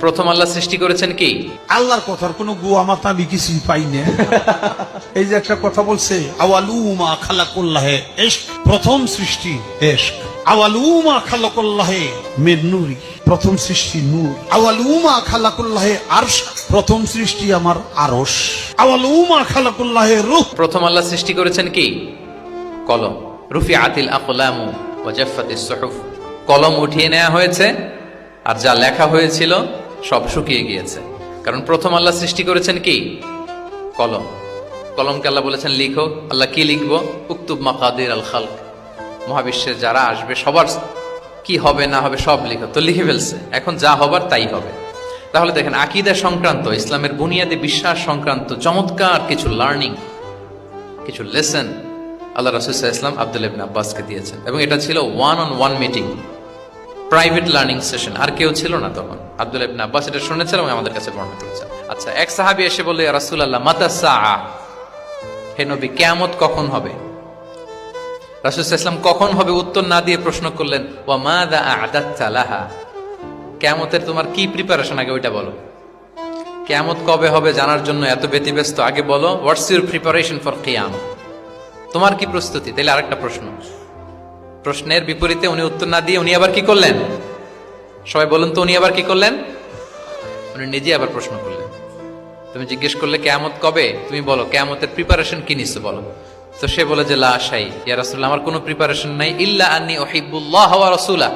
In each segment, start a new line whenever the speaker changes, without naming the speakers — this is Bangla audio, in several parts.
প্রথম আল্লাহ সৃষ্টি করেছেন কি?
আল্লাহর কথার কোনো গুয়া মাথা আমি কিছুই পাই না। এই যে একটা কথা বলছে, আওয়ালুমা খালাকুল্লাহে ইশক, প্রথম সৃষ্টি ইশক। আওয়ালুমা খালাকুল্লাহে মিন নূরি, প্রথম সৃষ্টি নূর। আওয়ালুমা খালাকুল্লাহে আরশ, প্রথম সৃষ্টি আমার আরশ। আওয়ালুমা খালাকুল্লাহে রূহ,
প্রথম আল্লাহ সৃষ্টি করেছেন কি? কলম। রুফিআতিল আকলামু ওয়া জাফফাতিস সুহুফ, কলম উঠিয়ে নেওয়া হয়েছে আর যা লেখা হয়েছিল সব শুকিয়ে গিয়েছে। কারণ প্রথম আল্লাহ সৃষ্টি করেছেন কি? কলম। কলমকে আল্লাহ বলেছেন লিখো। আল্লাহ কি লিখবো? উকতুব মাকাদির আল খালক, মহাবিশ্বের যারা আসবে সবার কি হবে না হবে সব লিখো। তো লিখে ফেলছে, এখন যা হবার তাই হবে। তাহলে দেখেন, আকীদা সংক্রান্ত, ইসলামের বুনিয়াদী বিশ্বাস সংক্রান্ত চমৎকার কিছু লার্নিং, কিছু লেসন আল্লাহ রাসূল সাল্লাল্লাহু আলাইহি ওয়াসাল্লাম আব্দুল্লাহ ইবনে আব্বাসকে দিয়েছেন। এবং এটা ছিল one on one meeting, private learning session. আর কেউ ছিল না তখন। আব্দুল্লাহ ইবনে আব্বাস এটা শুনেছেন এবং আমাদের কাছে বর্ণনা করেছেন। আচ্ছা, এক সাহাবী এসে বলল, ইয়া রাসূলুল্লাহ মাতা সাআ, হে নবী কিয়ামত কখন হবে? রাসূল সাল্লাল্লাহু আলাইহি ওয়াসাল্লাম কখন হবে উত্তর না দিয়ে প্রশ্ন করলেন, ওয়া মাযা আ'দাততা লাহা, কিয়ামতের তোমার কি প্রিপারেশন আগে ওইটা বলো। কিয়ামত কবে হবে জানার জন্য এত ব্যতিব্যস্ত, আগে বলো হোয়াটস ইউর প্রিপারেশন ফর কিয়ামত, তোমার কি প্রস্তুতি। তাইলে আরেকটা প্রশ্ন, প্রশ্নের বিপরীতে উনি উত্তর না দিয়ে উনি আবার কি করলেন? সবাই বলুন তো, উনি আবার কি করলেন? উনি নিজে আবার প্রশ্ন করলেন। তুমি জিজ্ঞেস করলে কিয়ামত কবে, তুমি বলো কিয়ামতের প্রিপারেশন কি নিছো বলো। তো সে বলে যে লা শাই ইয়া রাসূলুল্লাহ, আমার কোনো প্রিপারেশন নাই, ইল্লা আন্নী উহিব্বুল্লাহ ওয়া রাসূলা,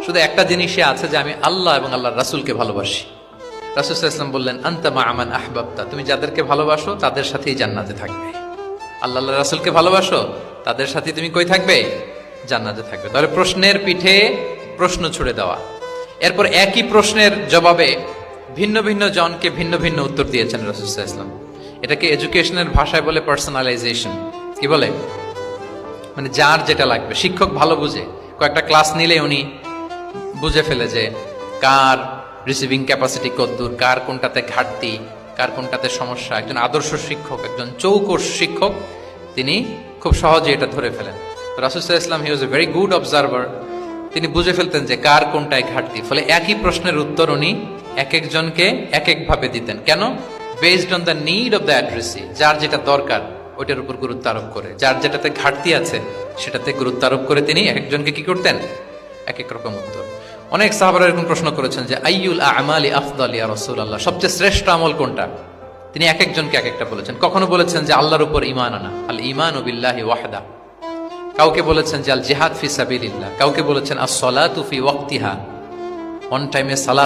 শুধু একটা জিনিসই আছে যে আমি আল্লাহ এবং আল্লাহর রাসূলকে ভালোবাসি। রাসূল সাল্লাল্লাহু আলাইহি ওয়াসাল্লাম বললেন, আনতা মা মান আহবাবতা, তুমি যাদেরকে ভালোবাসো তাদের সাথেই জান্নাতে থাকবে। আল্লাহ আল্লাহর রাসূলকে ভালোবাসো, তাদের সাথে তুমি কই থাকবে? জান্নাতে থাকবে। তাহলে প্রশ্নের পিঠে প্রশ্ন ছুড়ে দেওয়া। এরপর একই প্রশ্নের জবাবে ভিন্ন ভিন্ন জনকে ভিন্ন ভিন্ন উত্তর দিয়েছেন রাসূল সাল্লাল্লাহু আলাইহি ওয়াসাল্লাম। এটাকে এডুকেশনের ভাষায় বলে পার্সোনালাইজেশন। কি বলে? মানে যার যেটা লাগবে। শিক্ষক ভালো বুঝে, কয়েকটা ক্লাস নিলে উনি বুঝে ফেলে যে কার রিসিভিং ক্যাপাসিটি কতদূর, কার কোনটাতে ঘাটতি, কার কোনটাতে সমস্যা। একজন আদর্শ শিক্ষক, একজন চৌকস শিক্ষক, তিনি খুব সহজে এটা ধরে ফেলেন। রাসূল সাল্লাল্লাহু আলাইহি ওয়াসাল্লাম হি ওয়াজ এ ভেরি গুড অবজারভার। তিনি বুঝে ফেলতেন যে কার কোনটায় ঘাটতি। ফলে একই প্রশ্নের উত্তর উনি এক একজনকে এক একভাবে দিতেন। কেন? Based on the need of the addressee, যার যেটা দরকার ওইটার উপর গুরুত্ব আরোপ করে, যার যেটাতে ঘাটতি আছে সেটাতে গুরুত্ব আরোপ করে তিনি এক একজনকে কি করতেন? এক এক রকম উত্তর। অনেক সাহাবারা এরকম প্রশ্ন করেছেন যে আইয়ুল আ'মালি আফদাল ইয়া রাসূলুল্লাহ, সবচেয়ে শ্রেষ্ঠ আমল কোনটা? তিনি এক একজনকে এক একটা বলেছেন। কখনো বলেছেন যে আল্লাহর উপর ঈমান আনা, আল ঈমানু বিল্লাহি ওয়াহদা। কাউকে বলেছেন যে আল জিহাদ ফি সাবিলিল্লাহ, কাউকে বলেছেন আস সালাতু ফি ওয়াক্তিহা, অন টাইমে সালাত